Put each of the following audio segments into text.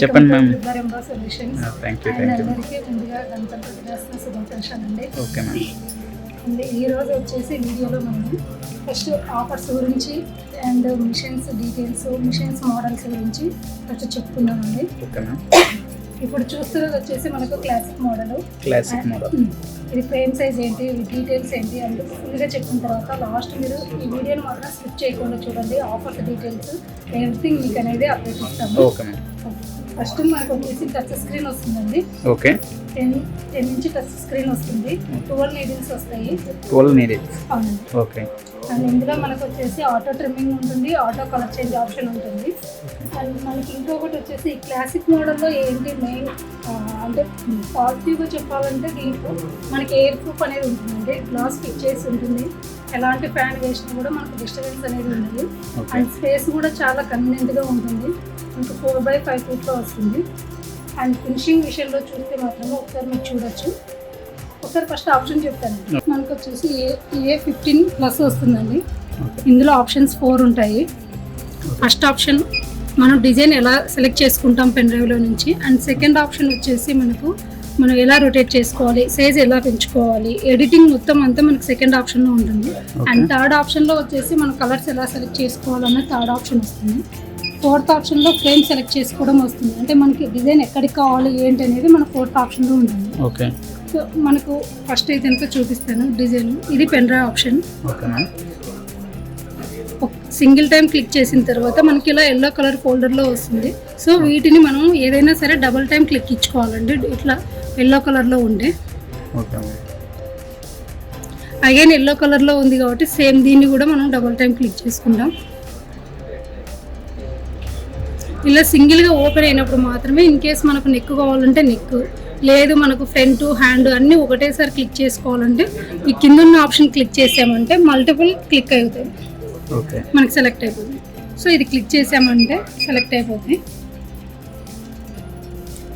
చెప్పండి ma'am. Thank you. అందరికీ ముందుగా గణతంత్ర దినోత్సవ శుభాకాంక్షలు అండి. Okay ma'am. ఈ రోజు వచ్చేసి వీడియోలో మనం ఫస్ట్ ఆఫర్స్ గురించి and missions details, missions models గురించి ఫస్ట్ చెప్పుకుందామండి. Okay ma'am. ఇప్పుడు చూస్తున్నది వచ్చేసి మనకు క్లాసిక్ మోడల్. ఇది ఫ్రేమ్ సైజ్ ఏంటి, డీటెయిల్స్ ఏంటి అంటే ఫుల్గా చెప్పిన తర్వాత లాస్ట్ మీరు ఈ వీడియోని మాత్రం స్కిప్ చేయకుండా చూడండి. ఆఫర్స్ డీటెయిల్స్ ఎవ్రీథింగ్ మీకు అనేది అప్డేట్ ఇస్తాము. ఫస్ట్ మనకు వచ్చేసి టచ్ స్క్రీన్ వస్తుందండి. ఓకే. 10 ఇంచ్ టచ్ స్క్రీన్ వస్తుంది. 12 నీడిల్స్ వస్తాయి. 12 నీడిల్స్. అవునండి. ఓకే. అండ్ ఇందులో మనకు వచ్చేసి ఆటో ట్రిమ్మింగ్ ఉంటుంది, ఆటో కలర్ చేంజ్ ఆప్షన్ ఉంటుంది. అండ్ మనకి ఇంకొకటి వచ్చేసి ఈ క్లాసిక్ మోడల్లో ఏంటి మెయిన్ అంటే పాజిటివ్గా చెప్పాలంటే దీంట్లో మనకి ఎయిర్ ప్రూఫ్ అనేది ఉంటుందండి. గ్లాస్ ఫిట్ చేసి ఉంటుంది. ఎలాంటి ఫ్యాన్ వేసినా కూడా మనకు డిస్టర్బెన్స్ అనేది ఉండదు. అండ్ స్పేస్ కూడా చాలా కన్వీనియంట్గా ఉంటుంది. మనకు 4x5 ఫీట్లో వస్తుంది. అండ్ ఫినిషింగ్ విషయంలో చూస్తే మాత్రం ఒకసారి మీరు చూడొచ్చు. ఒకసారి ఫస్ట్ ఆప్షన్ చెప్తాను. మనకు వచ్చేసి A15+ వస్తుందండి. ఇందులో ఆప్షన్స్ 4 ఉంటాయి. ఫస్ట్ ఆప్షన్ మనం డిజైన్ ఎలా సెలెక్ట్ చేసుకుంటాం పెన్ డ్రైవ్లో నుంచి. అండ్ సెకండ్ ఆప్షన్ వచ్చేసి మనం ఎలా రొటేట్ చేసుకోవాలి, సైజ్ ఎలా పెంచుకోవాలి, ఎడిటింగ్ మొత్తం అంతా మనకు సెకండ్ ఆప్షన్లో ఉంటుంది. అండ్ థర్డ్ ఆప్షన్లో వచ్చేసి మన కలర్స్ ఎలా సెలెక్ట్ చేసుకోవాలన్న థర్డ్ ఆప్షన్ వస్తుంది. ఫోర్త్ ఆప్షన్లో ఫ్రేమ్ సెలెక్ట్ చేసుకోవడం వస్తుంది. అంటే మనకి డిజైన్ ఎక్కడికి కావాలి ఏంటి అనేది మన ఫోర్త్ ఆప్షన్లో ఉంటుంది. ఓకే. సో మనకు ఫస్ట్ అయితే ఎంత చూపిస్తాను డిజైన్. ఇది pen drive option. Single time click చేసిన తర్వాత మనకి ఇలా ఎల్లో కలర్ ఫోల్డర్లో వస్తుంది. సో వీటిని మనం ఏదైనా సరే డబల్ టైం క్లిక్ ఇచ్చుకోవాలండి. ఇట్లా ఎల్లో కలర్లో ఉండే అగైన్ ఎల్లో కలర్లో ఉంది కాబట్టి సేమ్ దీన్ని కూడా మనం డబల్ టైం క్లిక్ చేసుకుంటాం. ఇలా సింగిల్గా ఓపెన్ అయినప్పుడు మాత్రమే ఇన్ కేస్ మనకు నెక్ కావాలంటే నెక్, లేదు మనకు ఫ్రంట్ హ్యాండ్ అన్నీ ఒకటేసారి క్లిక్ చేసుకోవాలంటే ఈ కింద ఉన్న ఆప్షన్ క్లిక్ చేసామంటే మల్టిపుల్ క్లిక్ అవుతాయి. మనకి సెలెక్ట్ అయిపోతుంది. సో ఇది క్లిక్ చేసామంటే సెలెక్ట్ అయిపోతుంది.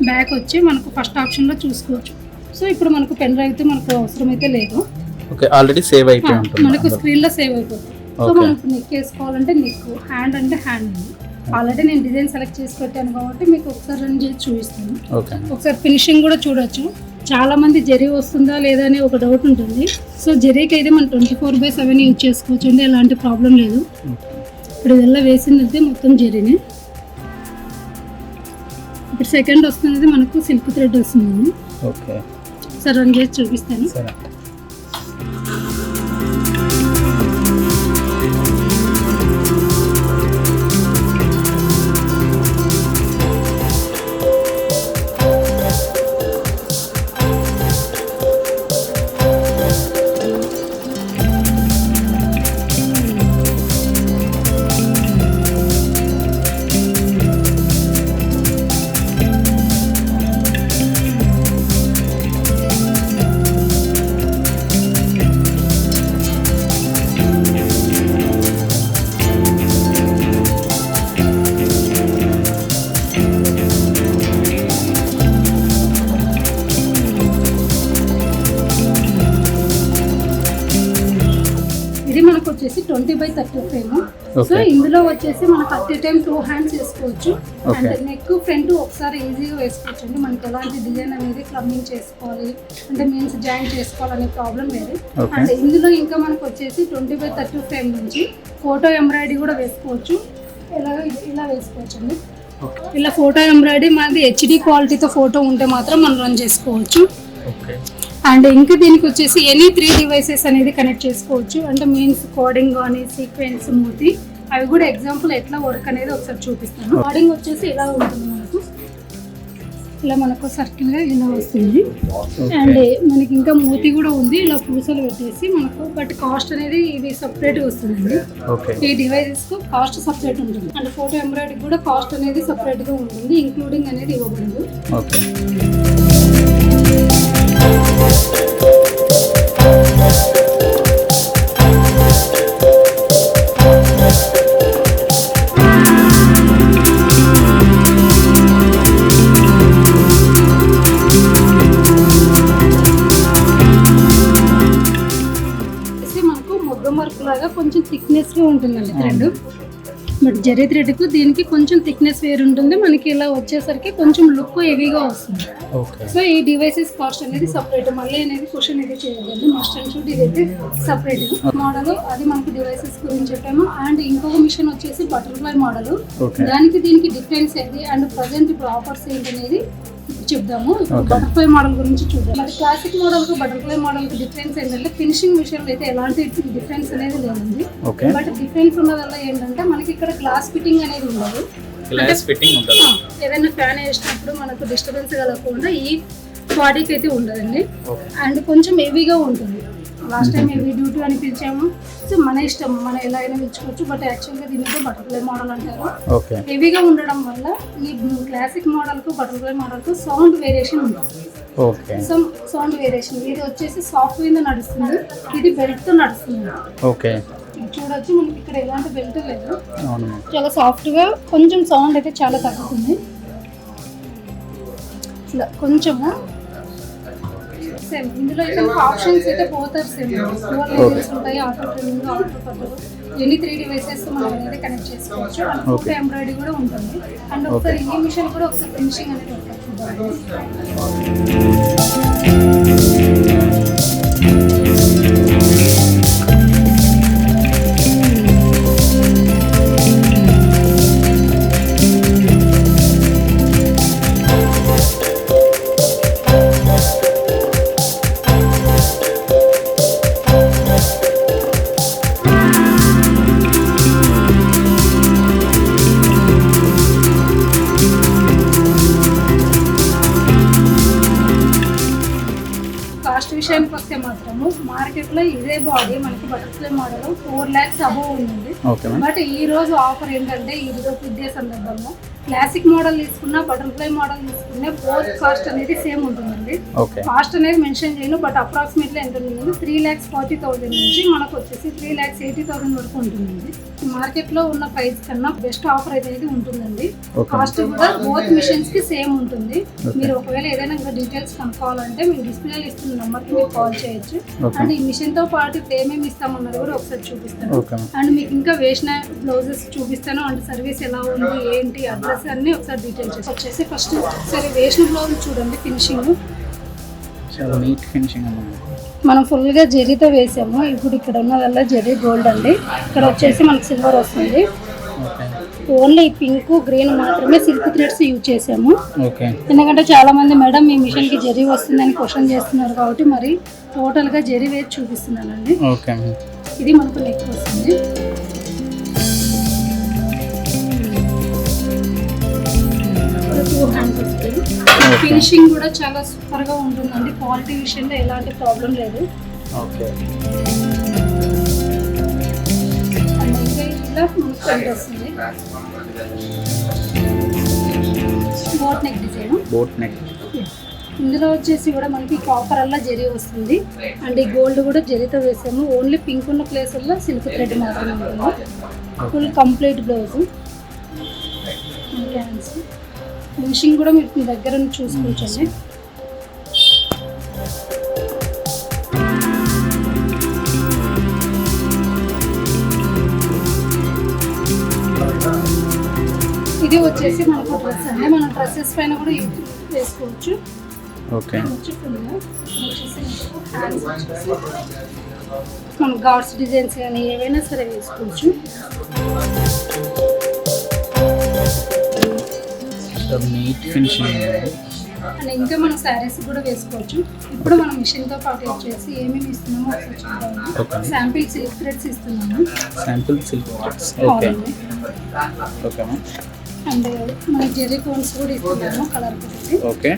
బ్యాక్ వచ్చి మనకు ఫస్ట్ ఆప్షన్లో చూసుకోవచ్చు. సో ఇప్పుడు మనకు పెన్ డ్రైవ్ మనకు అవసరం అయితే లేదు. ఆల్రెడీ సేవ్ అయిపోయి ఉంటుంది. మనకు స్క్రీన్లో సేవ్ అయిపోతుంది. సో మనకు నెక్ వేసుకోవాలంటే నెక్, హ్యాండ్ అంటే హ్యాండ్. ఆల్రెడీ నేను డిజైన్ సెలెక్ట్ చేసి పెట్టాను కాబట్టి మీకు ఒకసారి రన్ చేసి చూపిస్తాను. ఒకసారి ఫినిషింగ్ కూడా చూడొచ్చు. చాలా మంది జరీ వస్తుందా లేదా అని ఒక డౌట్ ఉంటుంది. సో జరీకి అయితే మనం 24/7 యూజ్ చేసుకోవచ్చు అండి, ఎలాంటి ప్రాబ్లం లేదు. ఇప్పుడు ఇదల్లా వేసిందంటే మొత్తం జరీనే. ఇప్పుడు సెకండ్ వస్తున్నది మనకు సిల్క్ థ్రెడ్ వస్తుందండి. సార్ రన్ చేసి చూపిస్తాను. వచ్చేసి 20/30 ఫ్రేమ్. సో ఇందులో వచ్చేసి మనకు అట్ ఏ టైం 2 హ్యాండ్స్ వేసుకోవచ్చు. అండ్ నెక్ ఫ్రంట్ ఒకసారి ఈజీగా వేసుకోవచ్చు అండి. మనకి ఎలాంటి డిజైన్ అనేది ప్లంబింగ్ చేసుకోవాలి అంటే మీన్స్ జాయిన్ చేసుకోవాలనే ప్రాబ్లం లేదు. అండ్ ఇందులో ఇంకా మనకు వచ్చేసి 20/30 ఫ్రేమ్ నుంచి ఫోటో ఎంబ్రాయిడరీ కూడా వేసుకోవచ్చు. ఇలా వేసుకోవచ్చు అండి. ఇలా ఫోటో ఎంబ్రాయిడరీ మనది HD క్వాలిటీతో ఫోటో ఉంటే మాత్రం మనం రన్ చేసుకోవచ్చు. అండ్ ఇంకా దీనికి వచ్చేసి ఎనీ 3 డివైసెస్ అనేది కనెక్ట్ చేసుకోవచ్చు. అంటే మీన్స్ కోడింగ్ కానీ సీక్వెన్స్ మూతి అవి కూడా ఎగ్జాంపుల్ ఎట్లా వర్క్ అనేది ఒకసారి చూపిస్తాను. కోడింగ్ వచ్చేసి ఇలా ఉంటుంది. ఇలా మనకు సర్కిల్గా ఇలా వస్తుంది. అండ్ మనకి ఇంకా మూతి కూడా ఉంది. ఇలా పూసలు పెట్టేసి మనకు బట్ కాస్ట్ అనేది ఇది సపరేట్గా వస్తుందండి. ఈ డివైసెస్కు కాస్ట్ సపరేట్ ఉంటుంది. అండ్ ఫోటో ఎంబ్రాయిడరీ కూడా కాస్ట్ అనేది సపరేట్గా ఉంటుంది. ఇంక్లూడింగ్ అనేది ఇవ్వబడదు. మనకు మొగ్గం వర్క్ లాగా కొంచెం థిక్నెస్గా ఉంటుందండి థ్రెడ్. బట్ జరీ థ్రెడ్కు దీనికి కొంచెం థిక్నెస్ వేరు ఉంటుంది. మనకి ఇలా వచ్చేసరికి కొంచెం లుక్ హెవీగా వస్తుంది. సో ఈ డివైసెస్ కాస్ట్ అనేది సపరేట్. మళ్ళీ అనేది క్వశ్చన్ ఇది చేయదండి, మస్ట్ అండ్ షుడ్ ఇదైతే సపరేట్ మోడల్. అది మనకి డివైసెస్ గురించి చెప్పాము. అండ్ ఇంకొక మిషన్ వచ్చేసి బటర్ఫ్లై మోడల్. దానికి దీనికి డిఫరెన్స్ ఏంటి అండ్ ప్రజెంట్ ఇప్పుడు ఆఫర్స్ ఏంటి అనేది చెప్దాము. బటర్ఫ్లై మోడల్ గురించి చూద్దాం. మరి క్లాసిక్ మోడల్ కు బటర్ఫ్లై మోడల్ కి డిఫరెన్స్ ఏంటంటే ఫినిషింగ్ విషయంలో అయితే ఎలాంటి డిఫరెన్స్ అనేది లేదండి. బట్ డిఫరెన్స్ ఉన్నదల్లా ఏంటంటే మనకి ఇక్కడ గ్లాస్ ఫిట్టింగ్ అనేది ఉండదు. ఏదైనా ఫ్యాన్ వేసినప్పుడు మనకు డిస్టర్బెన్స్ కలగకుండా ఈ బాడీకి అయితే ఉండదండి. అండ్ కొంచెం హెవీగా ఉంటుంది. లాస్ట్ టైం హెవీ డ్యూటీ అని పిలిచాము. సో మన ఇష్టం, మనం ఎలా అయినా పిలుచుకోవచ్చు. బట్ యాక్చువల్గా దీనికి బటర్ఫ్లై మోడల్ అంటారు. హెవీగా ఉండడం వల్ల ఈ క్లాసిక్ మోడల్కు బటర్ఫ్లై మోడల్కు సౌండ్ వేరియేషన్ ఉంటుంది. సౌండ్ వేరియేషన్ ఇది వచ్చేసి సాఫ్ట్ మీద నడుస్తుంది, ఇది బెల్ట్తో నడుస్తుంది. చూడొచ్చు మనకి ఇక్కడ ఎలాంటి బెల్ట్ లేదు, చాలా సాఫ్ట్గా. కొంచెం సౌండ్ అయితే చాలా తగ్గుతుంది. ఇలా కొంచెము సేమ్. ఇందులో అయితే ఆప్షన్స్ అయితే పోతారు సేమ్. డోర్ లెవెల్స్ ఉంటాయి, ఆటో ట్రిమ్మింగ్, ఆటో కట్టర్, ఎన్ని 3 డివైసెస్ మనం అనేది కనెక్ట్ చేసుకోవచ్చు. అండ్ ఎంబ్రాయిడరీ కూడా ఉంటుంది. అండ్ ఒకసారి ఈ మిషన్ కూడా ఒకసారి ఫినిషింగ్ అనేది ఉంటుంది. విషయానికి వస్తే మాత్రము మార్కెట్లో ఇదే బాడీ మనకి బటర్ఫ్లై మోడల్ 4 lakhs అబోవ్ ఉంది. బట్ ఈ రోజు ఆఫర్ ఏంటంటే ఈరోజు ఇదే సందర్భంలో క్లాసిక్ మోడల్ తీసుకున్నా బటర్ఫ్లై మోడల్ తీసుకున్నా బోత్ కాస్ట్ అనేది సేమ్ ఉంటుందండి. కాస్ట్ అనేది మెన్షన్ చేయను, బట్ అప్రాక్సిమేట్లీ ఎంత ఉంటుంది 3,40,000 నుంచి మనకు వచ్చేసి 3,80,000 వరకు ఉంటుందండి. మార్కెట్లో ఉన్న ప్రైస్ కన్నా బెస్ట్ ఆఫర్ అనేది ఉంటుందండి. కాస్ట్ కూడా బోత్ మిషన్స్ కి సేమ్ ఉంటుంది. మీరు ఒకవేళ ఏదైనా ఇంకా డీటెయిల్స్ కనుక్కోవాలంటే మీరు డిస్ప్లేలో ఇస్తున్న నెంబర్కి మీరు కాల్ చేయొచ్చు. అండ్ ఈ మిషన్ తో పాటు ఏమేమి ఇస్తామన్నది కూడా ఒకసారి చూపిస్తాను. అండ్ మీకు ఇంకా వేసిన బ్లౌజెస్ చూపిస్తాను. అండ్ సర్వీస్ ఎలా ఉంది ఏంటి అడ్రస్ అన్ని ఒకసారి డీటెయిల్ చేసి వచ్చేసి ఫస్ట్ సరే వేసిన బ్లౌజ్ చూడండి. ఫినిషింగ్ నీట్ ఫినిషింగ్ మనం ఫుల్గా జరీతో వేసాము. ఇప్పుడు ఇక్కడ ఉన్నదల్లా జరీ గోల్డ్ అండి. ఇక్కడ వచ్చేసి మనకి సిల్వర్ వస్తుంది. ఓన్లీ పింక్ గ్రీన్ మాత్రమే సిల్క్ థ్రెడ్స్ యూజ్ చేసాము. ఎందుకంటే చాలా మంది మేడం మీ మిషన్ కి జరీ వస్తుందని క్వశ్చన్ చేస్తున్నారు కాబట్టి మరి టోటల్ గా జరీ వేసి చూపిస్తున్నానండి. ఇది మనకు నెక్ వస్తుంది. ఫినిషింగ్ కూడా చాలా సూపర్ గా ఉంటుందండి. క్వాలిటీ విషయంలో ఎలాంటి ప్రాబ్లం లేదు. వస్తుంది బోట్ నెక్ డిజైన్. ఇందులో వచ్చేసి కూడా మనకి కాపర్ అలా జరీ వస్తుంది. అండ్ ఈ గోల్డ్ కూడా జరీతో వేసాము. ఓన్లీ పింక్ ఉన్న ప్లేస్ వల్ల సిల్క్ థ్రెడ్ మాత్రమే ఉంటుంది. Full complete blouse. ఫినిషింగ్ కూడా మీరు దగ్గర చూసుకోవచ్చండి. ఇది వచ్చేసి మనకు డ్రెస్ అండి. మన డ్రెస్సెస్ పైన కూడా వేసుకోవచ్చు. మన గాడ్స్ డిజైన్స్ కానీ ఏవైనా సరే వేసుకోవచ్చు. Neat finishing. అండ్ ఇంకా మనం శారీస్ కూడా వేసుకోవచ్చు. ఇప్పుడు మనం మిషన్తో పాటు వచ్చేసి ఏమేమి ఇస్తున్నామో ఒకసారి చూద్దాము. శాంపిల్ సిల్క్ థ్రెడ్స్ ఇస్తున్నాము. అండ్ మన జెర్రీ కోన్స్ కూడా ఇస్తున్నాము కలర్ కొట్టి.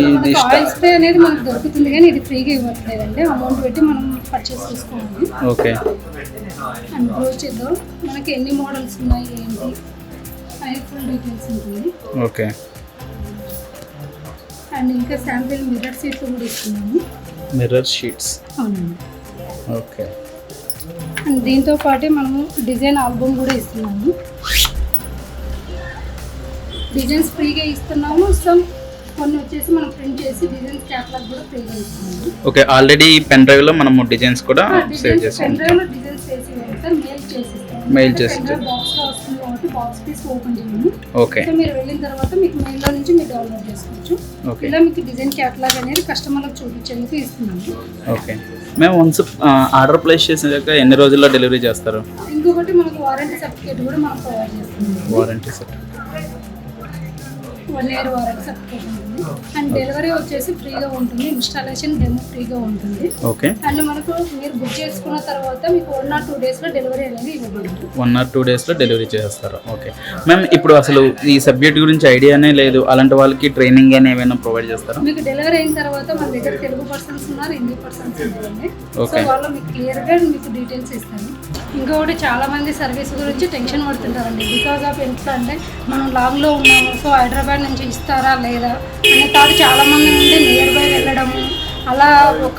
మనకి ఆయిల్ స్ప్రే అనేది మనకు దొరుకుతుంది కానీ ఇది ఫ్రీగా ఇవ్వట్లేదండి. అమౌంట్ పెట్టి మనం పర్చేస్ చేసుకోవాలి. అండ్ బ్రోచ్ చేద్దాం. మనకి ఎన్ని మోడల్స్ ఉన్నాయి ఏంటి అనేది ఫుల్ డీటెయిల్స్ ఉంటుంది. అండ్ ఇంకా శాంపిల్ మిర్రర్ షీట్స్ కూడా ఇస్తున్నాము. అవునండి. అండ్ దీంతో పాటే మనము డిజైన్ ఆల్బమ్ కూడా ఇస్తున్నాము. డిజైన్స్ ఫ్రీగా ఇస్తున్నాము. కొన్ని వచ్చేసి మనం ప్రింట్ చేసి డిజైన్స్ క్యాటలాగ్ కూడా ఫ్రీగా ఇస్తున్నాము. ఓకే, ఆల్రెడీ పెన్ డ్రైవ్ లో మనము డిజైన్స్ కూడా సేవ్ చేస్తాం. పెన్ డ్రైవ్ లో డిజైన్స్ చేసి సార్ మెయిల్ చేసిస్తాం. మెయిల్ చేసి బాక్స్ లో వస్తుంది కాబట్టి బాక్స్ పీస్ ఓపెన్ చేయము. ఓకే, సో మీరు వెళ్ళిన తర్వాత మీకు మెయిల్ లో నుంచి మీరు డౌన్లోడ్ చేసుకోవచ్చు. ఇలా మీకు డిజైన్ క్యాటలాగ్ అనేది కస్టమర్లకు చూపించేందుకు ఇస్తున్నాము. ఓకే, మేము వన్స్ ఆర్డర్ ప్లేస్ చేసాక ఎన్ని రోజుల్లో డెలివరీ చేస్తారు? ఇంకొకటి మనకు వారంటీ సర్టిఫికేట్ కూడా మనం ప్రొవైడ్ చేస్తున్నాం. Warranty certificate 1 year warranty certificate ఉంటుంది. అండ్ డెలివరీ వచ్చేసి ఫ్రీగా ఉంటుంది. ఇన్స్టాలేషన్ డెమో ఫ్రీగా ఉంటుంది. ఓకే, అండ్ మనకు మీరు బుక్ చేసుకున్న తర్వాత మీకు 1 or 2 days లో డెలివరీ అనేది ఇవ్వబడుతుంది. 1 or 2 days లో డెలివరీ చేస్తారు. ఓకే మ్యామ్, ఇప్పుడు అసలు ఈ సబ్జెక్ట్ గురించి ఐడియానే లేదు అలాంటి వాళ్ళకి ట్రైనింగ్ అని ఏమైనా ప్రొవైడ్ చేస్తారా? మీకు డెలివరీ అయిన తర్వాత మన దగ్గర తెలుగు పర్సన్స్ ఉన్నారు, హిందీ పర్సన్స్ ఉన్నారండి. సో వాళ్ళు మీకు క్లియర్గా మీకు డీటెయిల్స్ ఇస్తాను. ఇంకొకటి చాలా మంది సర్వీస్ గురించి టెన్షన్ పడుతుంటారండి. బికాజ్ ఆఫ్ ఎట్లా అంటే మనం లాంగ్లో ఉన్నాము, సో హైదరాబాద్ నుంచి ఇస్తారా లేదా అనే థాట్ చాలా మంది నుండి నియర్ బై వెళ్ళడము, అలా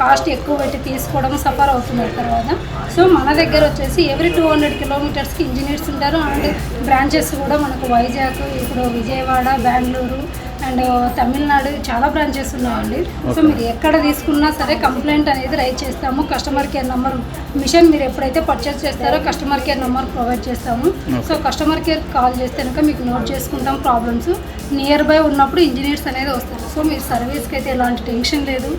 కాస్ట్ ఎక్కువ పెట్టి తీసుకోవడం సఫర్ అవుతున్నారు తర్వాత. సో మన దగ్గర వచ్చేసి ఎవ్రీ 200 kilometers ఇంజనీర్స్ ఉంటారు. అండ్ బ్రాంచెస్ కూడా మనకు వైజాగ్, ఇప్పుడు విజయవాడ, బెంగళూరు అండ్ తమిళనాడు చాలా బ్రాంచెస్ ఉన్నాయండి. సో మీరు ఎక్కడ తీసుకున్నా సరే కంప్లైంట్ అనేది రైట్ చేస్తాము. కస్టమర్ కేర్ నెంబర్ మిషన్ మీరు ఎప్పుడైతే పర్చేస్ చేస్తారో కస్టమర్ కేర్ నెంబర్ ప్రొవైడ్ చేస్తాము. సో కస్టమర్ కేర్ కాల్ చేస్తే కనుక మీకు నోట్ చేసుకుంటాం ప్రాబ్లమ్స్. నియర్ బై ఉన్నప్పుడు ఇంజనీర్స్ అనేది వస్తారు. సో మీరు సర్వీస్కి అయితే ఎలాంటి టెన్షన్ లేదు.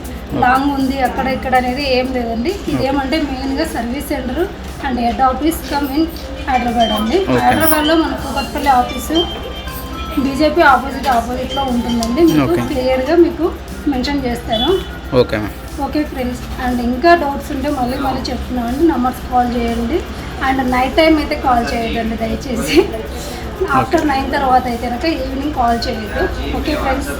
లాంగ్ ఉంది అక్కడ ఇక్కడ అనేది ఏం లేదండి. ఇదేమంటే మెయిన్గా service centre and head office come in Hyderabad అండి. హైదరాబాద్లో మన కూకట్పల్లి ఆఫీసు బీజేపీ ఆపోజిట్లో ఉంటుందండి. మీకు క్లియర్గా మీకు మెన్షన్ చేస్తాను. ఓకే ఓకే ఫ్రెండ్స్, అండ్ ఇంకా డౌట్స్ ఉంటే మళ్ళీ చెప్తున్నామండి. నెంబర్స్ కాల్ చేయండి. అండ్ నైట్ టైం అయితే కాల్ చేయొద్దండి దయచేసి. ఆఫ్టర్ 9 తర్వాత అయితే కనుక ఈవినింగ్ కాల్ చేయొద్దు. ఓకే ఫ్రెండ్స్,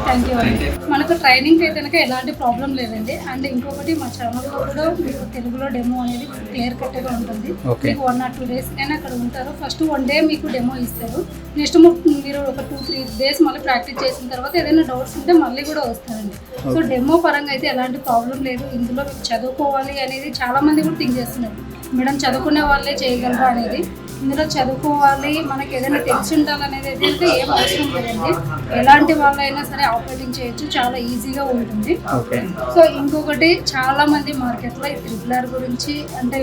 థ్యాంక్ యూ అండి. మనకు ట్రైనింగ్ అయితే కనుక ఎలాంటి ప్రాబ్లం లేదండి. అండ్ ఇంకొకటి మా ఛానల్లో కూడా మీకు తెలుగులో డెమో అనేది క్లియర్ కట్గా ఉంటుంది. మీకు 1 or 2 days అయినా అక్కడ ఉంటారు. ఫస్ట్ 1 day మీకు డెమో ఇస్తారు. నెక్స్ట్ మీరు ఒక 2-3 days మళ్ళీ ప్రాక్టీస్ చేసిన తర్వాత ఏదైనా డౌట్స్ ఉంటే మళ్ళీ కూడా వస్తారండి. సో డెమో పరంగా అయితే ఎలాంటి ప్రాబ్లం లేదు. ఇందులో మీకు చదువుకోవాలి అనేది చాలా మంది కూడా థింక్ చేస్తున్నారు, మేడం చదువుకునే వాళ్ళే చేయగలరా అనేది. ఇందులో చదువుకోవాలి, మనకి ఏదైనా తెలిసి ఉండాలనేది అయితే ఏం అవసరం లేదండి. ఎలాంటి వాళ్ళైనా సరే ఆపరేటింగ్ చేయొచ్చు, చాలా ఈజీగా ఉంటుంది. సో ఇంకొకటి చాలా మంది మార్కెట్లో ఈ RRR గురించి అంటే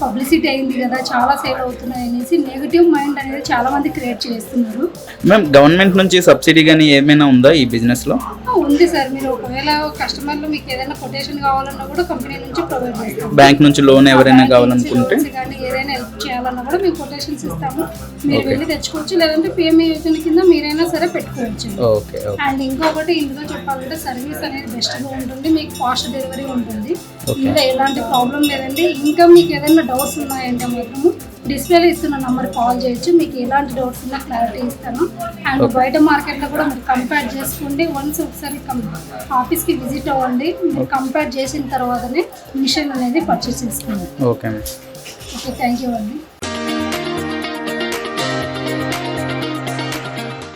పబ్లిసిటీ అయింది కదా, చాలా సేల్ అవుతున్నాయి అనేసి నెగిటివ్ మైండ్ అనేది చాలా మంది క్రియేట్ చేస్తున్నారు. మ్యామ్, గవర్నమెంట్ నుంచి సబ్సిడీ కానీ ఏమైనా ఉందా ఈ బిజినెస్ లో? ఉంది సార్. మీరు ఒకవేళ కస్టమర్లు మీకు ఏదైనా కొటేషన్ కావాలన్నా కూడా కంపెనీ నుంచి ప్రొవైడ్ చేస్తాం. బ్యాంక్ నుంచి లోన్ ఎవరైనా కావాలనుకుంటే కానీ ఏదైనా హెల్ప్ చేయాలన్నా కూడా మేము కొటేషన్స్ ఇస్తాము. మీరు వెళ్ళి తెచ్చుకోవచ్చు, లేదంటే పిఎంఈ యోజన కింద మీరైనా సరే పెట్టుకోవచ్చు. అండ్ ఇంకొకటి ఇందులో చెప్పాలంటే సర్వీస్ అనేది బెస్ట్గా ఉంటుంది. మీకు ఫాస్ట్ డెలివరీ ఉంటుంది. ఇందులో ఎలాంటి ప్రాబ్లం లేదండి. ఇంకా మీకు ఏదైనా డౌట్స్ ఉన్నాయంటే మాత్రము డిస్ప్లేలో ఇస్తున్న నెంబర్ కాల్ చేయొచ్చు. మీకు ఎలాంటి డౌట్స్ ఉన్నా క్లారిటీ ఇస్తాను. అండ్ బయట మార్కెట్లో కూడా మీరు కంపేర్ చేసుకోండి. వన్స్ ఒకసారి ఆఫీస్కి విజిట్ అవ్వండి. మీరు కంపేర్ చేసిన తర్వాతనే మిషన్ అనేది పర్చేస్ చేసుకోండి. ఓకే, థ్యాంక్ యూ అండి.